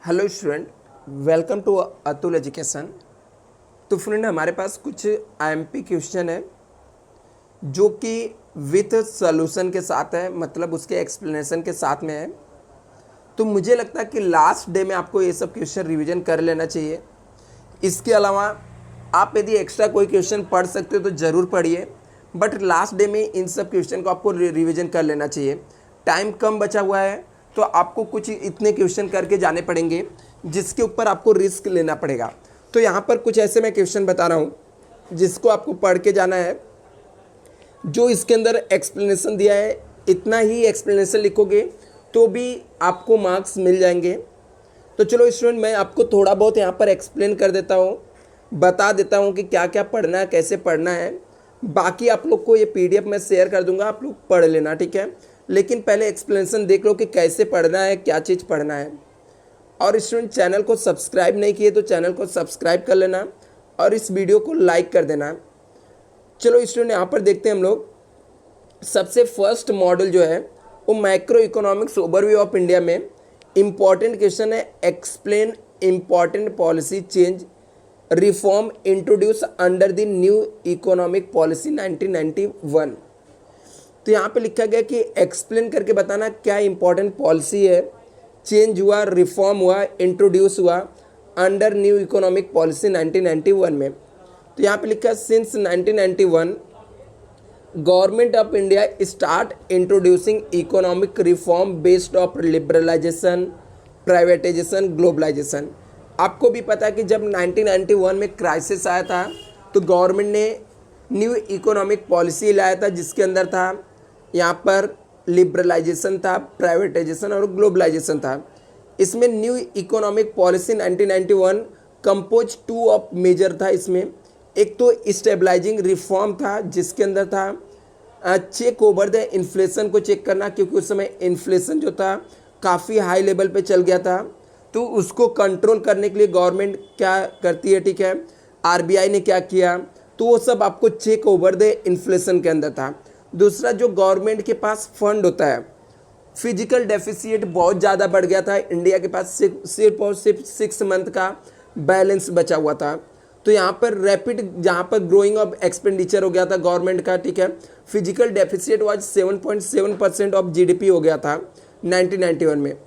Hello student, welcome to Atul education. तो friend, हमारे पास कुछ आईएमपी क्वेश्चन है जो कि विथ सॉल्यूशन के साथ है, मतलब उसके एक्सप्लेनेशन के साथ में है। तो मुझे लगता है कि लास्ट डे में आपको ये सब क्वेश्चन रिवीजन कर लेना चाहिए। इसके अलावा आप यदि एक्स्ट्रा कोई क्वेश्चन पढ़ सकते हो तो ज़रूर पढ़िए, बट लास्ट डे में इन सब क्वेश्चन को आपको रिवीजन कर लेना चाहिए। टाइम कम बचा हुआ है तो आपको कुछ इतने क्वेश्चन करके जाने पड़ेंगे जिसके ऊपर आपको रिस्क लेना पड़ेगा। तो यहाँ पर कुछ ऐसे मैं क्वेश्चन बता रहा हूँ जिसको आपको पढ़ के जाना है। जो इसके अंदर एक्सप्लेनेशन दिया है, इतना ही एक्सप्लेनेशन लिखोगे तो भी आपको मार्क्स मिल जाएंगे। तो चलो स्टूडेंट, मैं आपको थोड़ा बहुत यहाँ पर एक्सप्लेन कर देता हूँ, बता देता हूँ कि क्या क्या पढ़ना है, कैसे पढ़ना है। बाकी आप लोग को ये पीडीएफ मैं शेयर कर दूंगा, आप लोग पढ़ लेना, ठीक है। लेकिन पहले एक्सप्लेनेशन देख लो कि कैसे पढ़ना है, क्या चीज़ पढ़ना है। और स्टूडेंट, चैनल को सब्सक्राइब नहीं किए तो चैनल को सब्सक्राइब कर लेना और इस वीडियो को लाइक कर देना। चलो स्टूडेंट, यहाँ पर देखते हैं हम लोग। सबसे फर्स्ट मॉडल जो है वो macro economics overview of India में इम्पॉर्टेंट क्वेश्चन है। Explain important policy change reform introduce under the new economic policy 1991। तो यहाँ पे लिखा गया कि एक्सप्लेन करके बताना क्या इंपॉर्टेंट पॉलिसी है, चेंज हुआ, रिफॉर्म हुआ, इंट्रोड्यूस हुआ अंडर न्यू इकोनॉमिक पॉलिसी 1991 में। तो यहाँ पे लिखा since 1991 government of India start introducing economic reform based of liberalization, privatization, globalization. आपको भी पता है कि जब 1991 में क्राइसिस आया था तो गवर्नमेंट ने न्यू इकोनॉमिक पॉलिसी लाया था जिसके अंदर था यहाँ पर लिबरलाइजेशन था, प्राइवेटाइजेशन और ग्लोबलाइजेशन था। इसमें new economic policy 1991 compose to of major था। इसमें एक तो स्टेबलाइजिंग रिफॉर्म था जिसके अंदर था चेक ओवर द इन्फ्लेशन को चेक करना, क्योंकि उस समय इन्फ्लेशन जो था काफ़ी हाई लेवल पे चल गया था। तो उसको कंट्रोल करने के लिए गवर्नमेंट क्या करती है, ठीक है, आरबीआई ने क्या किया, तो वो सब आपको चेक ओवर द इन्फ्लेशन के अंदर था। दूसरा, जो गवर्नमेंट के पास फंड होता है, फिजिकल डेफिसिट बहुत ज़्यादा बढ़ गया था। इंडिया के पास सिर्फ और सिर्फ 6 मंथ का बैलेंस बचा हुआ था। तो यहाँ पर रैपिड, जहाँ पर ग्रोइंग ऑफ एक्सपेंडिचर हो गया था गवर्नमेंट का, ठीक है। Physical deficit was 7.7% of GDP हो गया था 1991 में।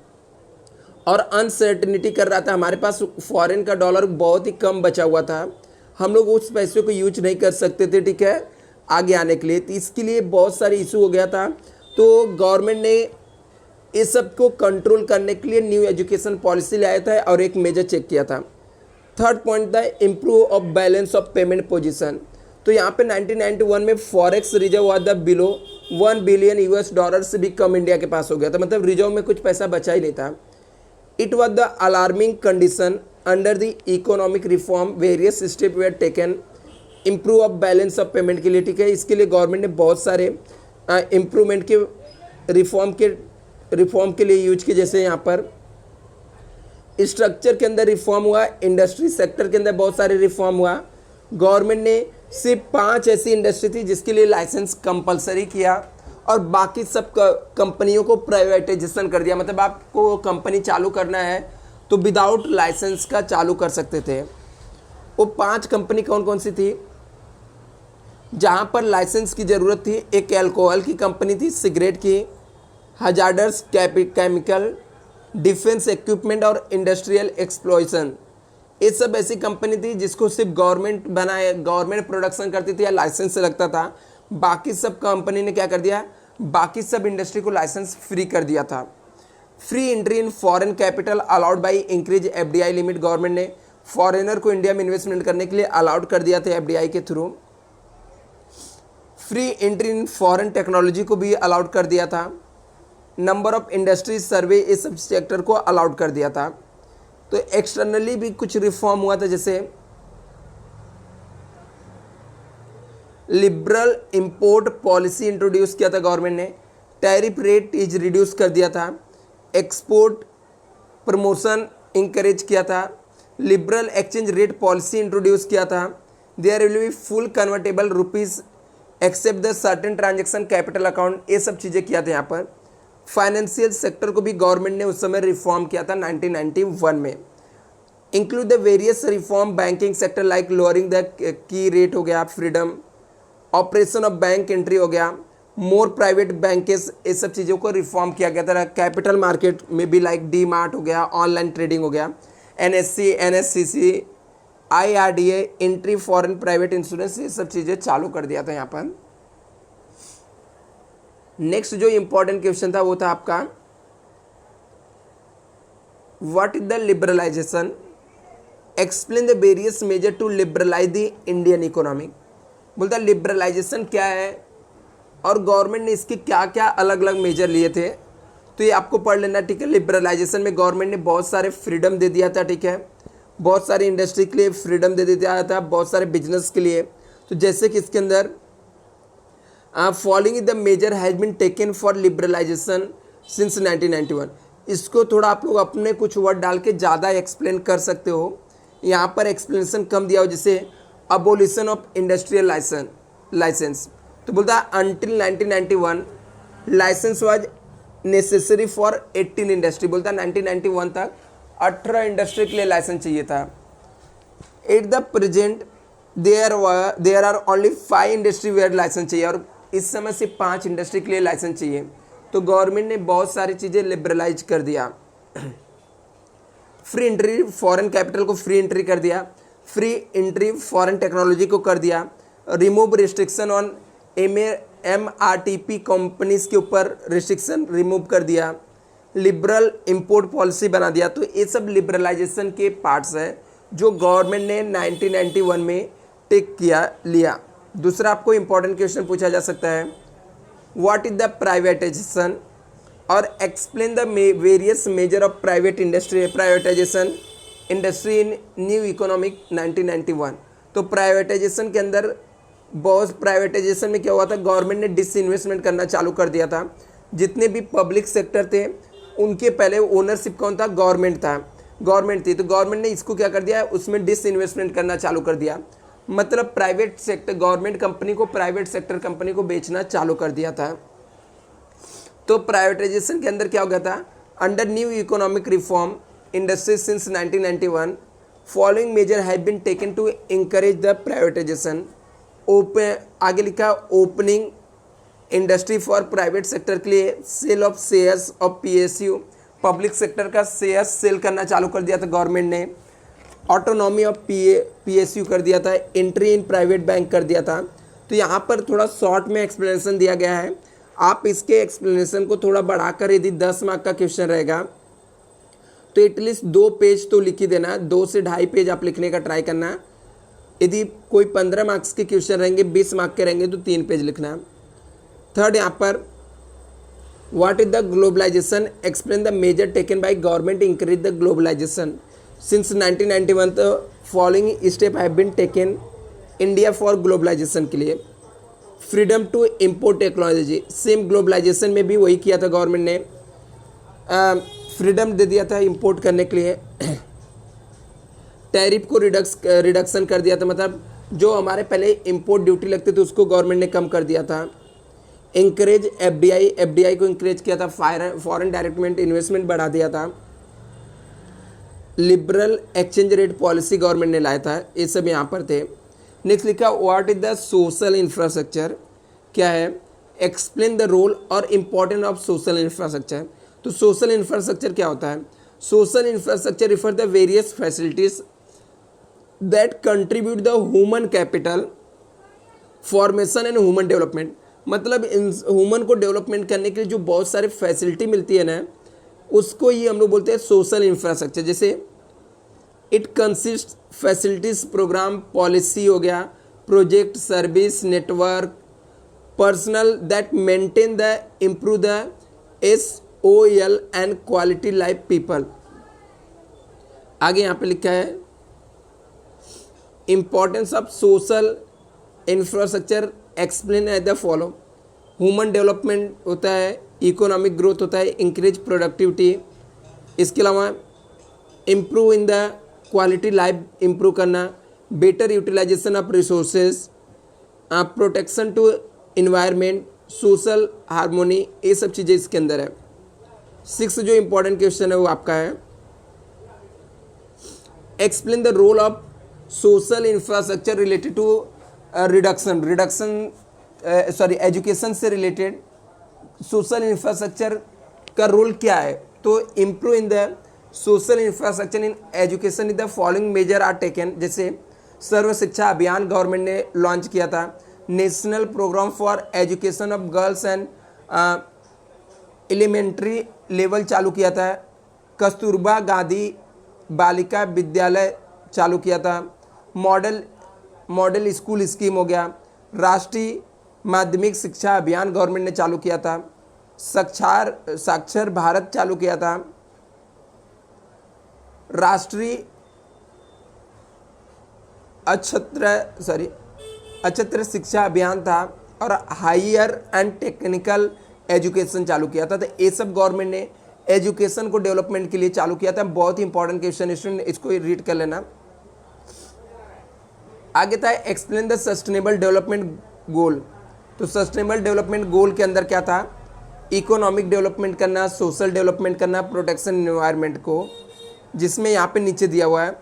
और अनसर्टेनिटी कर रहा था, हमारे पास फॉरेन का डॉलर बहुत ही कम बचा हुआ था, हम लोग उस पैसे को यूज नहीं कर सकते थे, ठीक है, आगे आने के लिए। तो इसके लिए बहुत सारे इशू हो गया था। तो गवर्नमेंट ने इस सब को कंट्रोल करने के लिए न्यू एजुकेशन पॉलिसी लाया था और एक मेजर चेक किया था। थर्ड पॉइंट था improve of balance of payment position. तो यहाँ पे 1991 में फॉरेक्स रिजर्व हुआ था बिलो $1 बिलियन US से भी कम इंडिया के पास हो गया था, मतलब रिजर्व में कुछ पैसा बचा ही नहीं था। It was the alarming condition under the economic reform, various step where taken improve of balance of payment के लिए, ठीक है। इसके लिए गवर्नमेंट ने बहुत सारे इम्प्रूवमेंट के रिफॉर्म के लिए यूज किए। जैसे यहाँ पर स्ट्रक्चर के अंदर रिफॉर्म हुआ, इंडस्ट्री सेक्टर के अंदर बहुत सारे रिफॉर्म हुआ। गवर्नमेंट ने सिर्फ 5 ऐसी इंडस्ट्री थी जिसके लिए लाइसेंस कंपलसरी किया और बाकी सब कंपनियों को प्राइवेटाइजेशन कर दिया, मतलब आपको कंपनी चालू करना है तो विदाउट लाइसेंस का चालू कर सकते थे। वो 5 कंपनी कौन कौन सी थी जहाँ पर लाइसेंस की ज़रूरत थी? एक अल्कोहल की कंपनी थी, सिगरेट की, हजार्डस केमिकल, डिफेंस इक्विपमेंट और इंडस्ट्रियल एक्सप्लॉयशन। ये सब ऐसी कंपनी थी जिसको सिर्फ गवर्नमेंट प्रोडक्शन करती थी या लाइसेंस लगता था। बाकी सब कंपनी ने क्या कर दिया, बाकी सब इंडस्ट्री को लाइसेंस फ्री कर दिया था। Free entry in foreign capital allowed by increase FDI limit. Government ने फॉरेनर को इंडिया में इन्वेस्टमेंट करने के लिए अलाउड कर दिया था एफडीआई के through. Free entry in foreign technology को भी अलाउड कर दिया था। नंबर ऑफ इंडस्ट्रीज सर्वे, इस सब सेक्टर को अलाउड कर दिया था। तो एक्सटर्नली भी कुछ रिफॉर्म हुआ था, जैसे लिबरल इंपोर्ट पॉलिसी इंट्रोड्यूस किया था गवर्नमेंट ने, टैरिफ रेट इज रिड्यूस कर दिया था, एक्सपोर्ट प्रमोशन इंकरेज किया था, liberal exchange rate policy introduce किया था, there will be full convertible rupees except the certain transaction capital account, ये सब चीज़ें किया था यहाँ पर। फाइनेंशियल सेक्टर को भी गवर्नमेंट ने उस समय रिफॉर्म किया था 1991 में। Include the various reform banking sector like lowering the key rate हो गया, freedom operation of bank entry हो गया, मोर प्राइवेट बैंकेस, ये सब चीज़ों को रिफॉर्म किया गया था। कैपिटल मार्केट में भी लाइक डी मार्ट हो गया, ऑनलाइन ट्रेडिंग हो गया, NSE, NSCC, IRDA, entry foreign private insurance, ये सब चीज़ें चालू कर दिया था यहाँ पर। नेक्स्ट जो इंपॉर्टेंट क्वेश्चन था वो था आपका what is the liberalization, explain the various major to liberalize the Indian economy. बोलता लिबरलाइजेशन क्या है और गवर्नमेंट ने इसके क्या क्या अलग अलग मेजर लिए थे, तो ये आपको पढ़ लेना, ठीक है। लिबरलाइजेशन में गवर्नमेंट ने बहुत सारे फ्रीडम दे दिया था, ठीक है, बहुत सारी इंडस्ट्री के लिए फ्रीडम दे दिया था, बहुत सारे बिजनेस के लिए। तो जैसे कि इसके अंदर following the major has been taken for liberalization since 1991, इसको थोड़ा आप लोग अपने कुछ वर्ड डाल के ज़्यादा एक्सप्लेन कर सकते हो। यहाँ पर एक्सप्लेनेशन कम दिया हो, जैसे अबोलिशन ऑफ इंडस्ट्रियल लाइसेंस, तो बोलता है until 1991 license was necessary for 18 industry, बोलता है 1991 तक 18 इंडस्ट्री के लिए लाइसेंस चाहिए था। At the present there are only 5 industry where license चाहिए, और इस समय से 5 इंडस्ट्री के लिए लाइसेंस चाहिए। तो गवर्नमेंट ने बहुत सारी चीज़ें लिबरलाइज कर दिया। फ्री एंट्री फॉरेन कैपिटल को फ्री एंट्री कर दिया, फ्री एंट्री फॉरेन टेक्नोलॉजी को कर दिया, remove restriction on MRTP companies के ऊपर रिस्ट्रिक्शन रिमूव कर दिया, लिबरल इंपोर्ट पॉलिसी बना दिया। तो ये सब लिबरलाइजेशन के पार्ट्स है जो गवर्नमेंट ने 1991 में टेक लिया। दूसरा आपको इंपॉर्टेंट क्वेश्चन पूछा जा सकता है व्हाट इज द प्राइवेटाइजेशन और explain the various measure of private privatisation industry in new economic 1991। तो प्राइवेटाइजेशन के अंदर बहुत प्राइवेटाइजेशन में क्या हुआ था, गवर्नमेंट ने डिसइन्वेस्टमेंट करना चालू कर दिया था। जितने भी पब्लिक सेक्टर थे उनके पहले ओनरशिप कौन था, गवर्नमेंट थी, तो गवर्नमेंट ने इसको क्या कर दिया, उसमें डिसइन्वेस्टमेंट करना चालू कर दिया। मतलब प्राइवेट सेक्टर गवर्नमेंट कंपनी को प्राइवेट सेक्टर कंपनी को बेचना चालू कर दिया था। तो प्राइवेटाइजेशन के अंदर क्या हो गया था, under new economic reform industry since 1991 following major have been taken to encourage the privatization. आगे लिखा opening industry for private sector के लिए sale of shares of PSU, public sector का शेयर्स सेल करना चालू कर दिया था गवर्नमेंट ने। ऑटोनॉमी ऑफ PSU कर दिया था, एंट्री इन प्राइवेट बैंक कर दिया था। तो यहाँ पर थोड़ा शॉर्ट में एक्सप्लेनेशन दिया गया है, आप इसके एक्सप्लेनेशन को थोड़ा बढ़ाकर यदि 10 मार्क का क्वेश्चन रहेगा तो एटलीस्ट 2 पेज तो लिख ही देना, 2 से 2.5 पेज आप लिखने का ट्राई करना। यदि कोई 15 मार्क्स के क्वेश्चन रहेंगे, 20 मार्क के रहेंगे तो 3 पेज लिखना। थर्ड यहाँ पर what is the globalization, explain the major taken by government increase the globalization since 1991। तो following step have been taken India for globalization के लिए। Freedom to import technology, same globalization में भी वही किया था गवर्नमेंट ने, फ्रीडम दे दिया था इंपोर्ट करने के लिए। टैरिफ को रिडक्शन कर दिया था, मतलब जो हमारे पहले इंपोर्ट ड्यूटी लगती थी उसको गवर्नमेंट ने कम कर दिया था। इंकरेज एफडीआई को इंकरेज किया था, फॉरेन डायरेक्ट इन्वेस्टमेंट बढ़ा दिया था। Liberal exchange rate policy government ने लाया था, ये सब यहाँ पर थे। नेक्स्ट लिखा what is the social infrastructure, क्या है, एक्सप्लेन द रोल और इम्पोर्टेंस ऑफ सोशल इंफ्रास्ट्रक्चर। तो सोशल इंफ्रास्ट्रक्चर क्या होता है, social infrastructure refer the various facilities that contribute the human capital formation and human development. मतलब ह्यूमन को डेवलपमेंट करने के लिए जो बहुत सारे फैसिलिटी मिलती है ना, उसको ही हम लोग बोलते हैं सोशल इंफ्रास्ट्रक्चर। जैसे it consist facilities, program, policy हो गया, project, service, network, personal that maintain the improve the SOL and quality life people. आगे यहाँ पे लिखा है importance of social infrastructure explain as the follow. Human development होता है, इकोनॉमिक ग्रोथ होता है, इंक्रीज प्रोडक्टिविटी, इसके अलावा improve in the quality life improve करना, better utilization of resources, protection to environment, social harmony, ये सब चीज़ें इसके अंदर है। सिक्स जो इंपॉर्टेंट क्वेश्चन है वो आपका है, explain the role of social infrastructure related to education से रिलेटेड सोशल इंफ्रास्ट्रक्चर का रोल क्या है। तो improve in the social infrastructure in education in the following major are taken, जैसे सर्व शिक्षा अभियान गवर्नमेंट ने लॉन्च किया था, national program for education of girls and elementary level चालू किया था, कस्तूरबा गांधी बालिका विद्यालय चालू किया था, मॉडल स्कूल स्कीम हो गया, राष्ट्रीय माध्यमिक शिक्षा अभियान गवर्नमेंट ने चालू किया था, साक्षर भारत चालू किया था, राष्ट्रीय अक्षत्र शिक्षा अभियान था, और हायर एंड टेक्निकल एजुकेशन चालू किया था। तो ये सब गवर्नमेंट ने एजुकेशन को डेवलपमेंट के लिए चालू किया था। बहुत ही इंपॉर्टेंट क्वेश्चन, स्टूडेंट इसको रीड कर लेना। आगे था explain the sustainable development goal. तो सस्टेनेबल डेवलपमेंट गोल के अंदर क्या था, इकोनॉमिक डेवलपमेंट करना, सोशल डेवलपमेंट करना, प्रोटेक्शन एनवायरनमेंट को, जिसमें यहाँ पे नीचे दिया हुआ है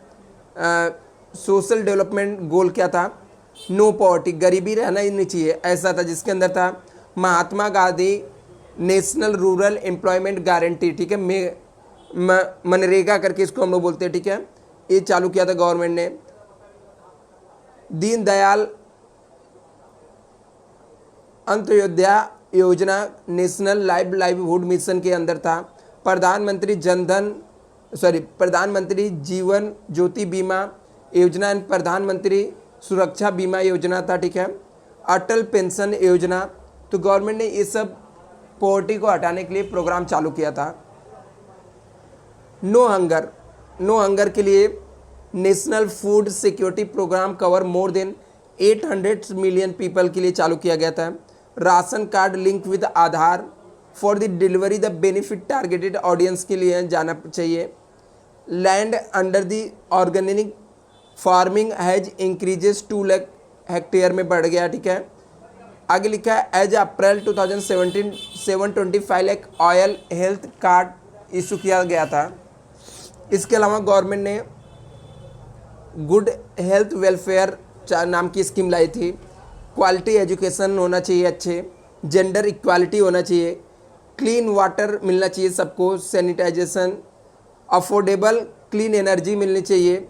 सोशल डेवलपमेंट गोल क्या था, नो पॉवर्टी, गरीबी रहना ही नहीं चाहिए, ऐसा था। जिसके अंदर था Mahatma Gandhi national rural employment guarantee, ठीक है, मनरेगा करके इसको हम लोग बोलते हैं, ठीक है, ये चालू किया था गवर्नमेंट ने। दीनदयाल अंत्योदय योजना नेशनल लाइवलीहुड मिशन के अंदर था, प्रधानमंत्री जीवन ज्योति बीमा योजना एंड प्रधानमंत्री सुरक्षा बीमा योजना था, ठीक है, अटल पेंशन योजना। तो गवर्नमेंट ने ये सब पॉवर्टी को हटाने के लिए प्रोग्राम चालू किया था। नो हंगर के लिए national food security program cover more than 800 million people के लिए चालू किया गया था। Ration card link with Aadhaar for the delivery the benefit targeted audience के लिए जाना चाहिए। Land under the organic farming has increases 2 lakh hectare में बढ़ गया, ठीक है। आगे लिखा है as April 2017 725 lakh oil health card issue किया गया था। इसके अलावा गवर्नमेंट ने गुड हेल्थ वेलफेयर नाम की स्कीम लाई थी। क्वालिटी एजुकेशन होना चाहिए, अच्छे जेंडर इक्वालिटी होना चाहिए, क्लीन वाटर मिलना चाहिए सबको, सैनिटाइजेशन, अफोर्डेबल क्लीन एनर्जी मिलनी चाहिए,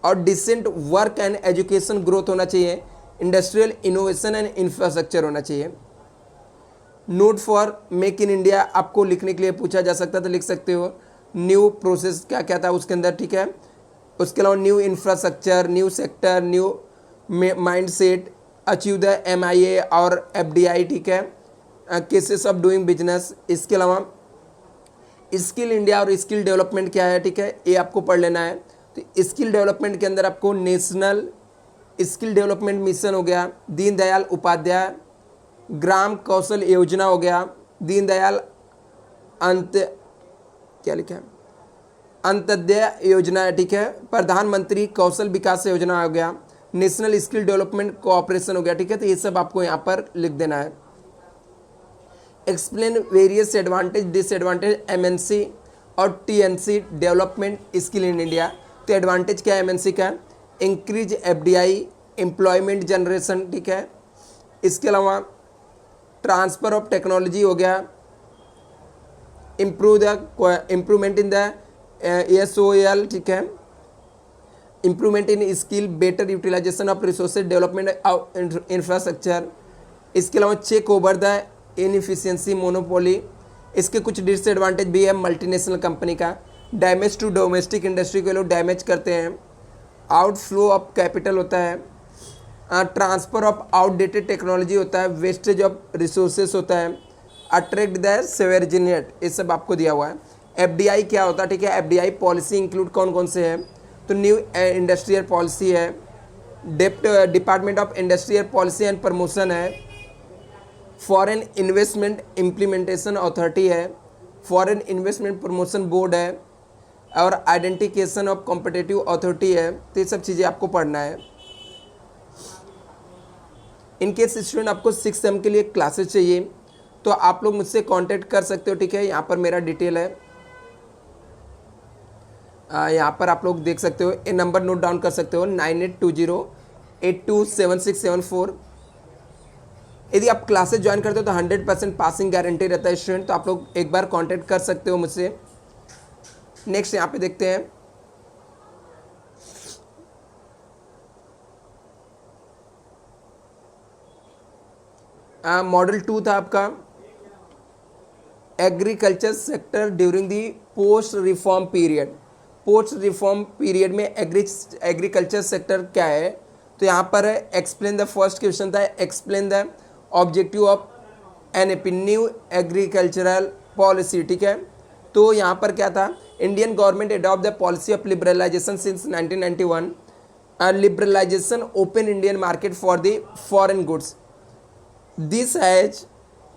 और decent work and education growth होना चाहिए, इंडस्ट्रियल इनोवेशन एंड इंफ्रास्ट्रक्चर होना चाहिए। Note for make in India आपको लिखने के लिए पूछा जा सकता तो लिख सकते हो। न्यू प्रोसेस क्या क्या था उसके अंदर, ठीक है। उसके अलावा new infrastructure, new sector, new mind set, achieve the MIA और FDI, ठीक है, केसेस ऑफ डूइंग बिजनेस। इसके अलावा स्किल इंडिया और स्किल डेवलपमेंट क्या है, ठीक है, ये आपको पढ़ लेना है। तो स्किल डेवलपमेंट के अंदर आपको नेशनल स्किल डेवलपमेंट मिशन हो गया, दीनदयाल उपाध्याय ग्राम कौशल योजना हो गया, दीनदयाल क्या लिखा है, अंत्योदय योजना है, ठीक है, प्रधानमंत्री कौशल विकास योजना हो गया, नेशनल स्किल डेवलपमेंट कोऑपरेशन हो गया, ठीक है। तो ये सब आपको यहाँ पर लिख देना है। Explain various advantage disadvantage MNC और TNC development skill in India. तो एडवांटेज क्या है MNC का, इंक्रीज FDI एम्प्लॉयमेंट जनरेशन, ठीक है। इसके अलावा ट्रांसफ़र ऑफ टेक्नोलॉजी हो गया, इम्प्रूवमेंट इन द SOL, ठीक है, improvement in skill, better utilization of resources, development infrastructure. इसके अलावा check over the inefficiency monopoly. इसके कुछ डिसएडवांटेज भी है मल्टीनेशनल कंपनी का, डैमेज टू डोमेस्टिक इंडस्ट्री को लोग डैमेज करते हैं, आउटफ्लो ऑफ कैपिटल होता है, ट्रांसफ़र ऑफ आउटडेटेड टेक्नोलॉजी होता है, वेस्टेज ऑफ रिसोर्सेस होता है, अट्रैक्ट द सेवर्जिनेट, ये सब आपको दिया हुआ है। FDI क्या होता है, ठीक है, FDI पॉलिसी इंक्लूड कौन कौन से हैं, तो न्यू इंडस्ट्रियल पॉलिसी है, department of industrial policy and promotion है, फॉरेन इन्वेस्टमेंट इम्प्लीमेंटेशन अथॉरिटी है, फॉरेन इन्वेस्टमेंट प्रमोशन बोर्ड है, और आइडेंटिफिकेशन ऑफ कॉम्पिटिटिव अथॉरिटी है। तो ये सब चीज़ें आपको पढ़ना है। इनकेस स्टूडेंट आपको 6 सेम के लिए क्लासेस चाहिए तो आप लोग मुझसे कांटेक्ट कर सकते हो, ठीक है। यहाँ पर मेरा डिटेल है, यहाँ पर आप लोग देख सकते हो, ये नंबर नोट डाउन कर सकते हो 9820827674। यदि आप क्लासेस ज्वाइन करते हो तो 100% पासिंग गारंटी रहता है स्टूडेंट, तो आप लोग एक बार कांटेक्ट कर सकते हो मुझसे। नेक्स्ट यहाँ पे देखते हैं, मॉडल 2 था आपका agriculture sector during the post reform period. Post reform period में एग्रीकल्चर सेक्टर क्या है, तो यहाँ पर एक्सप्लेन द फर्स्ट क्वेश्चन था, explain the objective of NEP new agricultural policy, ठीक है। तो यहाँ पर क्या था, Indian government adopt the policy of liberalization since 1991, liberalization open Indian market for the foreign goods. This has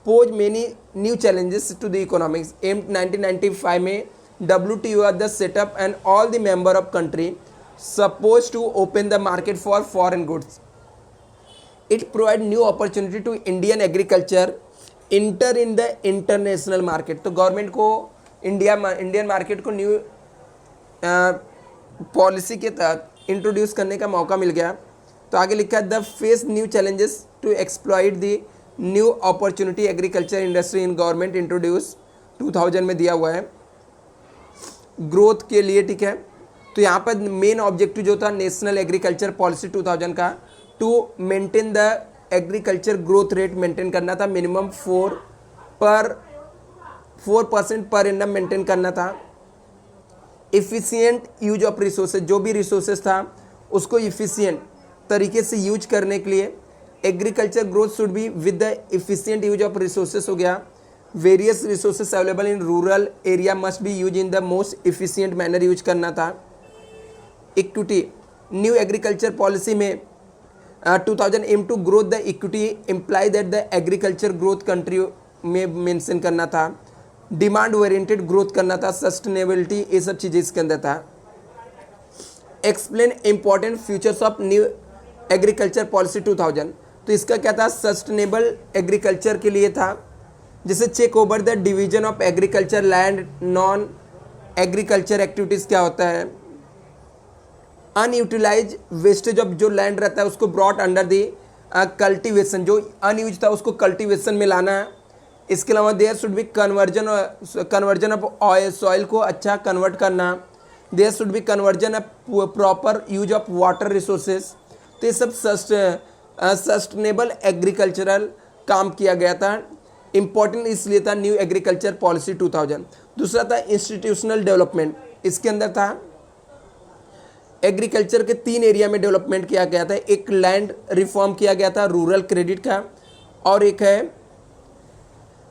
pose many new challenges to the economics. Aim 1995 में WTO was the setup and all the member of country supposed to open the market for foreign goods. It provide new opportunity to Indian agriculture enter in the international market. तो government को Indian market को new policy के तहत introduce करने का मौका मिल गया। तो आगे लिखा है the face new challenges to exploit the new opportunity agriculture industry in government introduce 2000 में दिया हुआ है ग्रोथ के लिए, ठीक है। तो यहाँ पर मेन ऑब्जेक्टिव जो था नेशनल एग्रीकल्चर पॉलिसी 2000 का, to maintain the agriculture growth rate maintain करना था, मिनिमम 4% पर एनम मेंटेन करना था। इफ़िशियंट यूज ऑफ रिसोर्सेज, जो भी रिसोर्सेज था उसको इफ़िशियंट तरीके से यूज करने के लिए agriculture growth should be with the efficient use of resources हो गया। Various resources available in rural area must be use in the most efficient manner use करना था। इक्विटी, न्यू एग्रीकल्चर पॉलिसी में 2000 aim to growth the equity imply that the agriculture growth country में mention करना था। Demand oriented growth करना था, sustainability, ये सब चीज़ें इसके अंदर था। Explain important futures of new agriculture policy 2000, तो इसका क्या था, सस्टेनेबल एग्रीकल्चर के लिए था। जैसे check over the division of agriculture land, non agriculture activities क्या होता है, अनयूटिलाइज वेस्टेज ऑफ जो लैंड रहता है उसको ब्रॉट अंडर दी कल्टीवेशन, जो अनयूज था उसको कल्टीवेशन में लाना है। इसके अलावा there should be conversion of oil, soil को अच्छा कन्वर्ट करना। There should be conversion of proper use of water resources. तो ये सब सस्टेनेबल एग्रीकल्चरल काम किया गया था। इंपॉर्टेंट इसलिए था न्यू एग्रीकल्चर पॉलिसी 2000। दूसरा था इंस्टीट्यूशनल डेवलपमेंट, इसके अंदर था एग्रीकल्चर के 3 एरिया में डेवलपमेंट किया गया था। एक लैंड रिफॉर्म किया गया था रूरल क्रेडिट का, और एक है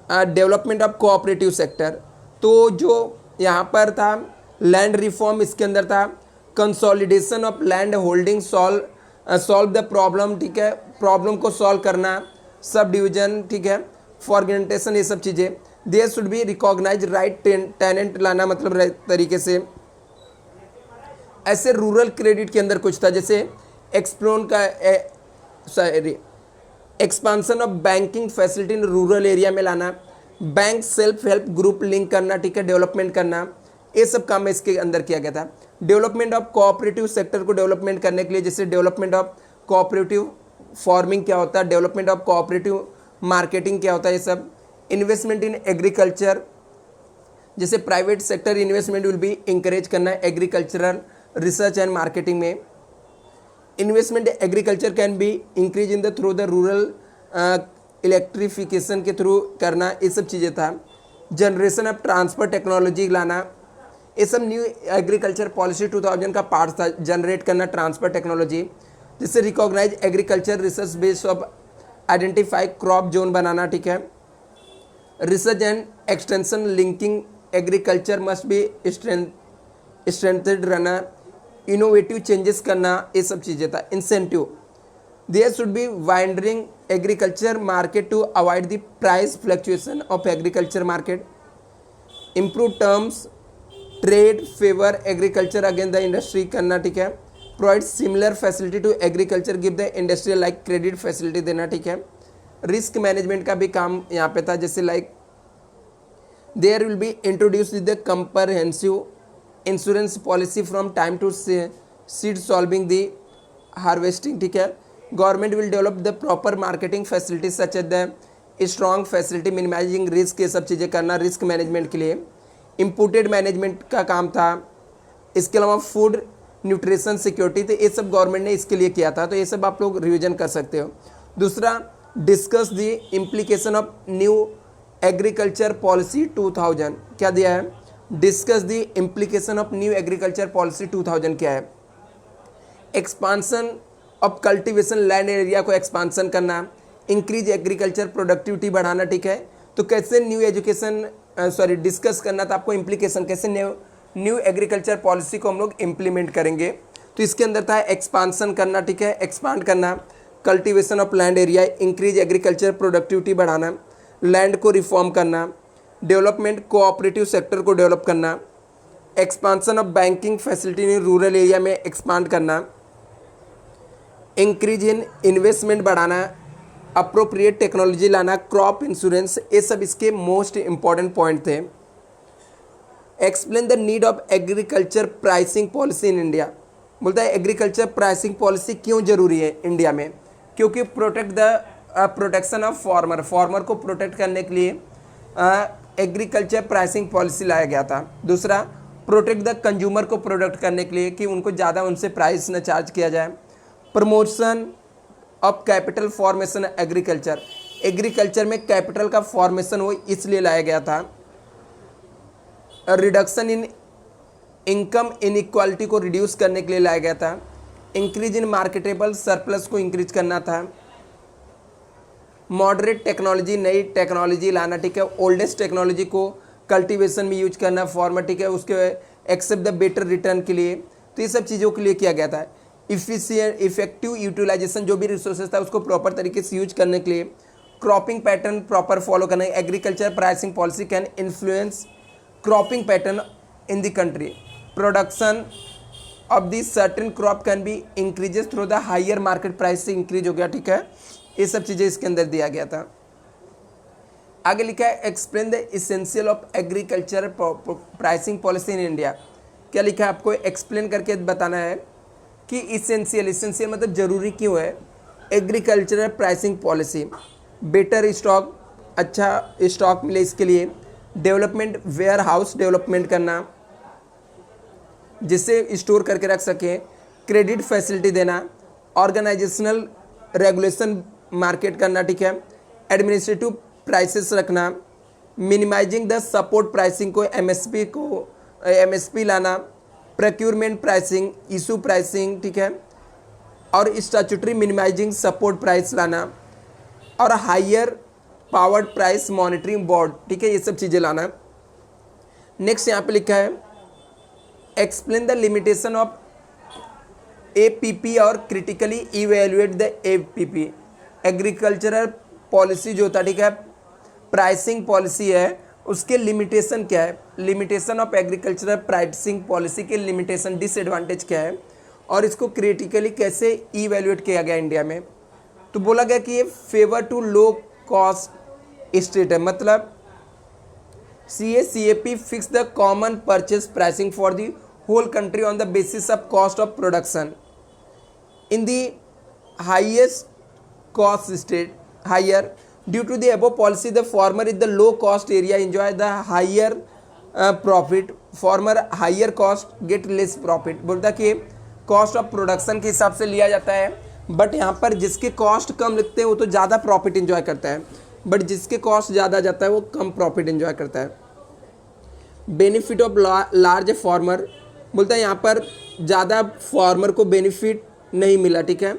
डेवलपमेंट ऑफ कोऑपरेटिव सेक्टर। तो जो यहाँ पर था लैंड रिफॉर्म, इसके अंदर था consolidation of land holding, solve the problem, ठीक है, प्रॉब्लम को सॉल्व करना, सब डिवीजन, ठीक है, फॉर्गमेंटेशन, ये सब चीज़ें। There should be recognize right tenant लाना, मतलब तरीके से। ऐसे रूरल क्रेडिट के अंदर कुछ था, जैसे एक्सप्लोन का expansion of banking facility in rural area में लाना, bank self help group link करना, ठीक है, डेवलपमेंट करना, ये सब काम इसके अंदर किया गया था। डेवलपमेंट ऑफ कोऑपरेटिव सेक्टर को डेवलपमेंट करने के लिए, जैसे डेवलपमेंट ऑफ कोऑपरेटिव फार्मिंग क्या होता है, डेवलपमेंट ऑफ कोऑपरेटिव मार्केटिंग क्या होता है, ये सब। इन्वेस्टमेंट इन एग्रीकल्चर, जैसे private sector investment will be encourage करना है एग्रीकल्चरल रिसर्च एंड मार्केटिंग में। Investment agriculture can be increase in the through the rural electrification के थ्रू करना, ये सब चीज़ें था। जनरेशन ऑफ ट्रांसफर टेक्नोलॉजी लाना, ये सब न्यू एग्रीकल्चर पॉलिसी 2000 का पार्ट था, जनरेट करना ट्रांसफर टेक्नोलॉजी। जिससे recognize agriculture research base of identify crop zone बनाना, ठीक है। Research and extension linking agriculture must be strengthened रहना, इनोवेटिव चेंजेस करना, ये सब चीज़ें था। Incentive, there should be widening agriculture market to avoid the price fluctuation of agriculture market. Improve terms trade favour agriculture against the industry करना, ठीक है। Provide similar facility to agriculture, give the industrial like credit facility देना, ठीक है। Risk management का भी काम यहाँ पे था, जैसे like there will be introduce the comprehensive insurance policy from time to seed solving the harvesting, ठीक है। Government will develop the proper marketing facilities such as the strong facility minimizing risk, ये सब चीज़ें करना रिस्क मैनेजमेंट के लिए। Imported management का काम था। इसके अलावा फूड न्यूट्रिशन सिक्योरिटी, तो ये सब गवर्नमेंट ने इसके लिए किया था, तो ये सब आप लोग रिवीजन कर सकते हो। दूसरा, discuss the implication of new agriculture policy 2000, क्या दिया है? Discuss the implication of new agriculture policy 2000 क्या है? Expansion of cultivation, land area को एक्सपांसन करना, इंक्रीज एग्रीकल्चर प्रोडक्टिविटी बढ़ाना, ठीक है। तो कैसे न्यू एजुकेशन डिस्कस करना था आपको, इम्प्लीकेशन कैसे न्यू एग्रीकल्चर पॉलिसी को हम लोग इम्प्लीमेंट करेंगे, तो इसके अंदर था एक्सपांसन करना, ठीक है, एक्सपांड करना, cultivation of land area, increase agriculture productivity बढ़ाना, लैंड को रिफॉर्म करना, डेवलपमेंट कोऑपरेटिव सेक्टर को डेवलप करना, expansion of banking facility in rural area में एक्सपांड करना, इंक्रीज इन इन्वेस्टमेंट बढ़ाना, अप्रोप्रिएट टेक्नोलॉजी लाना, क्रॉप इंश्योरेंस, ये सब इसके मोस्ट इंपॉर्टेंट पॉइंट थे। Explain the need of agriculture pricing policy in India, बोलता है एग्रीकल्चर प्राइसिंग पॉलिसी क्यों जरूरी है इंडिया में? क्योंकि प्रोटेक्शन ऑफ फार्मर को प्रोटेक्ट करने के लिए एग्रीकल्चर प्राइसिंग पॉलिसी लाया गया था। दूसरा, प्रोटेक्ट द कंज्यूमर को प्रोटेक्ट करने के लिए कि उनको ज़्यादा उनसे प्राइस न चार्ज किया जाए। Promotion of capital formation agriculture में कैपिटल का फॉर्मेशन वो इसलिए लाया गया था। रिडक्शन इन इनकम इनइक्वालिटी को रिड्यूस करने के लिए लाया गया था। इंक्रीज इन मार्केटेबल सरप्लस को इंक्रीज करना था। मॉडरेट टेक्नोलॉजी, नई टेक्नोलॉजी लाना, ठीक है। ओल्डेस्ट टेक्नोलॉजी को कल्टीवेशन में यूज करना फार्मर, ठीक है, उसके एक्सेप्ट द बेटर रिटर्न के लिए, तो ये सब चीज़ों के लिए किया गया था। इफेक्टिव यूटिलाइजेशन, जो भी रिसोर्सेज था उसको प्रॉपर तरीके से यूज करने के लिए। क्रॉपिंग पैटर्न प्रॉपर फॉलो करना, agriculture pricing policy can influence cropping pattern in the country. Production of this certain crop can be increases through the higher market price से इंक्रीज हो गया, ठीक है। ये सब चीज़ें इसके अंदर दिया गया था। आगे लिखा है explain the essential of agriculture pricing policy in India. क्या लिखा है आपको एक्सप्लेन करके बताना है कि इसेंशियल मतलब जरूरी क्यों है agricultural pricing policy. Better stock, अच्छा स्टॉक मिले इसके लिए। डेवलपमेंट, वेयर हाउस डेवलपमेंट करना जिससे स्टोर करके रख सके। क्रेडिट फैसिलिटी देना। ऑर्गेनाइजेशनल रेगुलेशन मार्केट करना, ठीक है। एडमिनिस्ट्रेटिव प्राइसेस रखना। मिनिमाइजिंग द सपोर्ट प्राइसिंग को एमएसपी लाना। प्रोक्यूरमेंट प्राइसिंग, इशू प्राइसिंग, ठीक है, और स्टैट्यूटरी मिनिमाइजिंग सपोर्ट प्राइस लाना और higher powered price monitoring board, ठीक है, ये सब चीज़ें लाना। नेक्स्ट यहाँ पे लिखा है explain the limitation of APP और critically evaluate the APP. Agricultural policy जो होता है, ठीक है, प्राइसिंग पॉलिसी है, उसके लिमिटेशन क्या है? Limitation of agricultural pricing policy के लिमिटेशन, डिसएडवांटेज क्या है और इसको क्रिटिकली कैसे इवेल्युएट किया गया इंडिया में? तो बोला गया कि ये favour to low cost state है, मतलब CAP fix the common purchase pricing for the whole country on the basis of cost of production in the highest cost state higher due to the above policy the farmer is the low cost area enjoy the higher profit, farmer higher cost get less profit. बोलता कि cost of production के हिसाब से लिया जाता है, but यहाँ पर जिसके कॉस्ट कम लगते हैं वो तो ज़्यादा प्रॉफिट एंजॉय करता है, बट जिसके कॉस्ट ज़्यादा जाता है वो कम प्रॉफिट एंजॉय करता है। बेनिफिट ऑफ लार्ज फार्मर, बोलता है यहाँ पर ज़्यादा फार्मर को बेनिफिट नहीं मिला, ठीक है।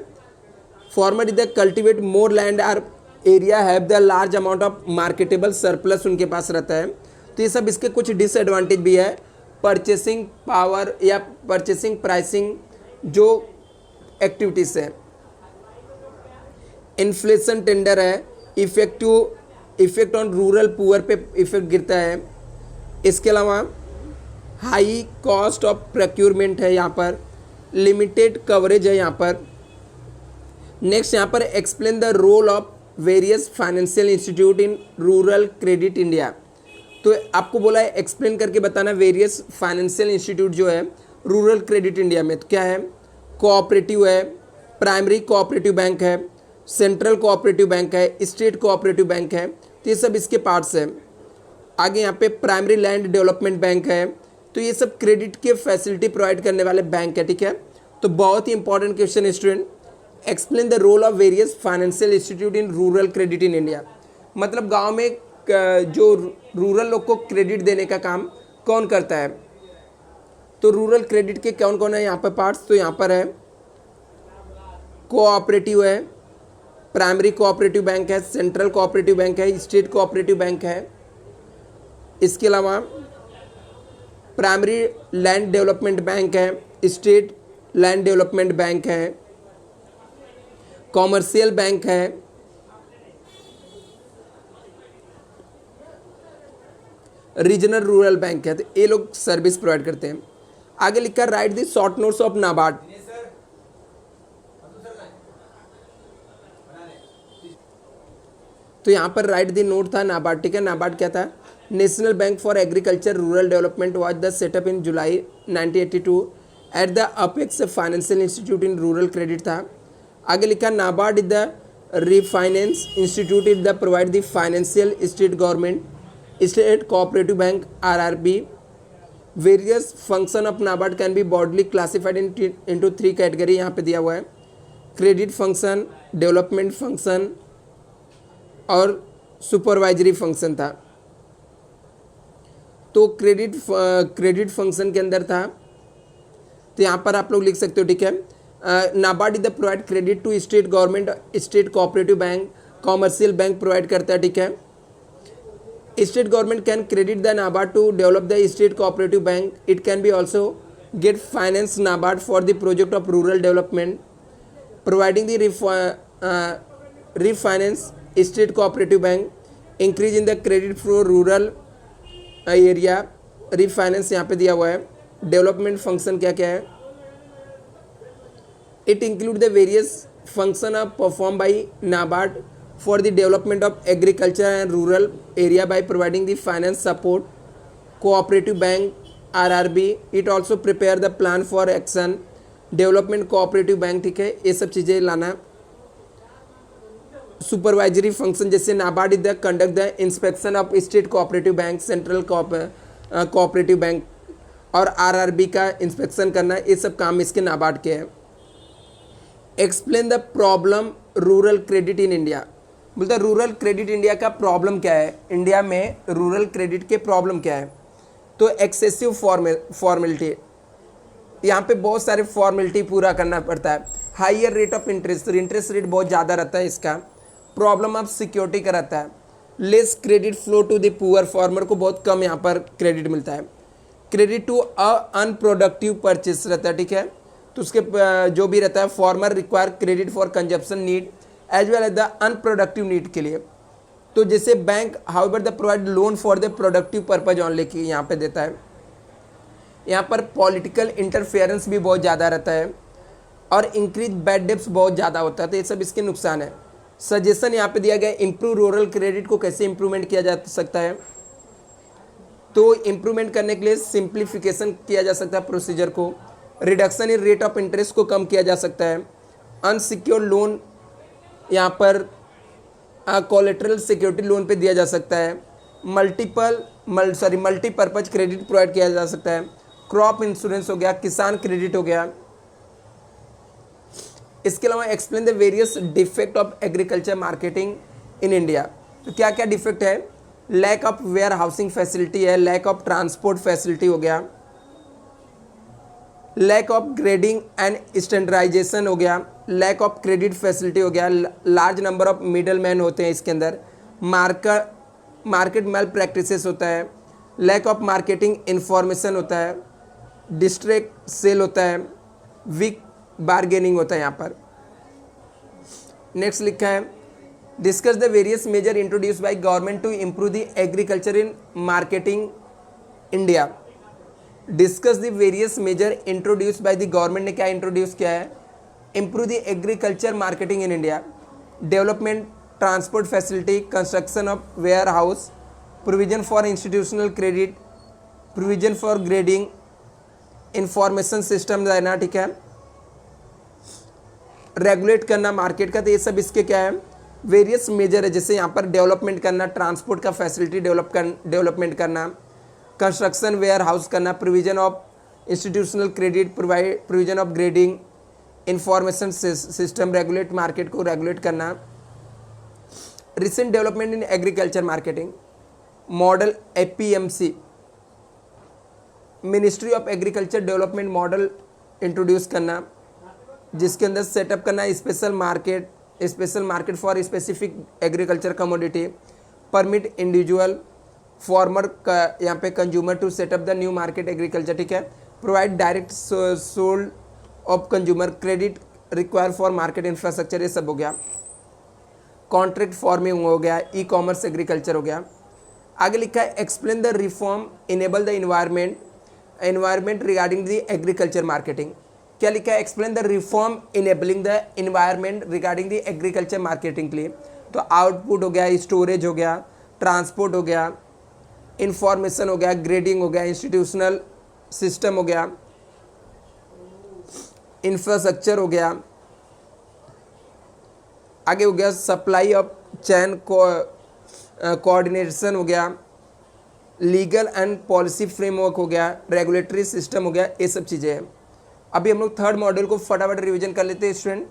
Farmer is the cultivate more land are area have the large amount of marketable surplus उनके पास रहता है, तो ये सब इसके कुछ डिसएडवांटेज भी है। परचेसिंग पावर या परचेसिंग प्राइसिंग जो एक्टिविटीज़ है। इन्फ्लेशन टेंडर है, इफेक्ट ऑन रूरल पुअर पे इफेक्ट गिरता है। इसके अलावा हाई कॉस्ट ऑफ प्रोक्यूरमेंट है यहाँ पर, लिमिटेड कवरेज है यहाँ पर। नेक्स्ट यहाँ पर explain the role of various financial institute in rural credit India. तो आपको बोला है एक्सप्लेन करके बताना वेरियस फाइनेंशियल इंस्टीट्यूट जो है रूरल क्रेडिट इंडिया में। तो क्या है, कोऑपरेटिव है, प्राइमरी कोऑपरेटिव बैंक है, सेंट्रल कोऑपरेटिव बैंक है, स्टेट कोऑपरेटिव बैंक है, तो ये सब इसके पार्ट्स हैं। आगे यहाँ पे प्राइमरी लैंड डेवलपमेंट बैंक है, तो ये सब क्रेडिट के फैसिलिटी प्रोवाइड करने वाले बैंक है, ठीक है। तो बहुत ही important question student, explain the role of various financial institute in rural credit in India. मतलब गांव में जो रूरल लोग को क्रेडिट देने का काम कौन करता है। तो रूरल क्रेडिट के कौन कौन है यहाँ पर पार्ट्स, तो यहाँ पर है कोऑपरेटिव है, प्राइमरी कोऑपरेटिव बैंक है, सेंट्रल कोऑपरेटिव बैंक है, स्टेट कोऑपरेटिव बैंक है। इसके अलावा प्राइमरी लैंड डेवलपमेंट बैंक है, स्टेट लैंड डेवलपमेंट बैंक है, कॉमर्शियल बैंक है, रीजनल रूरल बैंक है। तो ये लोग सर्विस प्रोवाइड करते हैं। आगे लिखा right the short notes of NABARD. तो यहाँ पर राइट द नोट था नाबार्ड, ठीक है। नाबार्ड क्या था, national bank for agriculture rural development was the setup in July 1982 at the apex financial institute in rural credit था। आगे लिखा NABARD is the refinance institute is the provide the financial state government state cooperative bank RRB। Various function of NABARD can be broadly classified into 3 category, यहाँ पे दिया हुआ है, credit function, development function और supervisory function था। तो क्रेडिट फंक्शन के अंदर था, तो यहाँ पर आप लोग लिख सकते हो, ठीक है। NABARD is the provide credit to state government, state cooperative bank, commercial bank provide करता है, ठीक है। State government can credit the NABARD to develop the state cooperative bank. It can be also get finance NABARD for the project of rural development, providing the refinance state cooperative bank, increase in the credit for rural area, refinance यहाँ पे दिया हुआ है। Development function क्या क्या है, it include the various function of performed by NABARD for the development of agriculture and rural area by providing the finance support, cooperative bank RRB, it also prepare the plan for action, development cooperative bank, ठीक है, ये सब चीज़ें लाना। Supervisory function जैसे NABARD is the conduct the inspection of state cooperative bank, central cooperative bank और RRB का inspection करना, ये सब काम इसके नाबार्ड के हैं। Explain the problem rural credit in India. बोलता रूरल क्रेडिट इंडिया का प्रॉब्लम क्या है, इंडिया में रूरल क्रेडिट के प्रॉब्लम क्या है। तो एक्सेसिव फॉर्मेलिटी, यहाँ पे बहुत सारे फॉर्मेलिटी पूरा करना पड़ता है। Higher rate of interest, interest rate बहुत ज़्यादा रहता है इसका। प्रॉब्लम ऑफ सिक्योरिटी का रहता है। Less credit flow to the poor, farmer को बहुत कम यहाँ पर क्रेडिट मिलता है। क्रेडिट टू अनप्रोडक्टिव परचेस रहता है, ठीक है। तो उसके जो भी रहता है, farmer require credit for consumption need as well as the unproductive need के लिए। तो जैसे bank however the provide loan for the productive purpose only की यहाँ पे देता है। यहाँ पर पॉलिटिकल इंटरफेरेंस भी बहुत ज़्यादा रहता है और इंक्रीज बैड डेब्ट्स बहुत ज़्यादा होता है। तो ये सब इसके नुकसान है। सजेशन यहाँ पे दिया गया, इम्प्रूव रूरल क्रेडिट को कैसे इम्प्रूवमेंट किया जा सकता है। तो इम्प्रूवमेंट करने के लिए सिंप्लीफिकेशन किया जा सकता है प्रोसीजर को, reduction in rate of interest को कम किया जा सकता है, अनसिक्योर्ड लोन यहाँ पर कोलेटरल सिक्योरिटी लोन पे दिया जा सकता है, मल्टीपर्पज क्रेडिट प्रोवाइड किया जा सकता है, क्रॉप इंश्योरेंस हो गया, किसान क्रेडिट हो गया। इसके अलावा explain the various defect of agriculture marketing in India. तो क्या क्या डिफेक्ट है, lack of warehousing facility है, लैक ऑफ ट्रांसपोर्ट फैसिलिटी हो गया, lack of grading and standardization हो गया, लैक ऑफ क्रेडिट फैसिलिटी हो गया, large number of middleman होते हैं इसके अंदर, मार्केट मेल प्रैक्टिसेस होता है, लैक ऑफ मार्केटिंग इंफॉर्मेशन होता है, डिस्ट्रैक्ट सेल होता है, वीक बार्गेनिंग होता है यहाँ पर। नेक्स्ट लिखा है discuss the various measure introduce by government to improve the agriculture in marketing India. Discuss the various measure introduce by the government ने क्या इंट्रोड्यूस किया है, improve the agriculture marketing in India, development transport facility, construction of warehouse, provision for institutional credit, provision for grading, information system देना, ठीक है, regulate करना market का, तो ये सब इसके क्या है, वेरियस मेजर है। जैसे यहाँ पर डेवलपमेंट करना, ट्रांसपोर्ट का फैसिलिटी डेवलपमेंट करना, कंस्ट्रक्शन वेयर हाउस करना, provision of institutional credit, provision of grading, information system, regulate market को रेगुलेट करना, recent development in agriculture marketing, model APMC, ministry of agriculture development model introduce करना, जिसके अंदर setup करना special market for specific agriculture commodity, permit individual farmer का यहाँ पे consumer to setup the new market agriculture, ठीक है, provide direct sold of consumer credit require for market infrastructure, ये सब हो गया। कॉन्ट्रैक्ट फार्मिंग हो गया, ई कॉमर्स एग्रीकल्चर हो गया। आगे लिखा है explain the reform enable the environment regarding the agriculture marketing. क्या लिखा है, explain the reform enabling the environment regarding the agriculture marketing के लिए। तो आउटपुट हो गया, स्टोरेज हो गया, ट्रांसपोर्ट हो गया, इंफॉर्मेशन हो गया, ग्रेडिंग हो गया, इंस्टीट्यूशनल सिस्टम हो गया, इंफ्रास्ट्रक्चर हो गया, आगे हो गया सप्लाई ऑफ चैन कोऑर्डिनेशन हो गया, लीगल एंड पॉलिसी फ्रेमवर्क हो गया, रेगुलेटरी सिस्टम हो गया, ये सब चीज़ें हैं। अभी हम लोग थर्ड मॉड्यूल को फटाफट रिवीजन कर लेते हैं स्टूडेंट।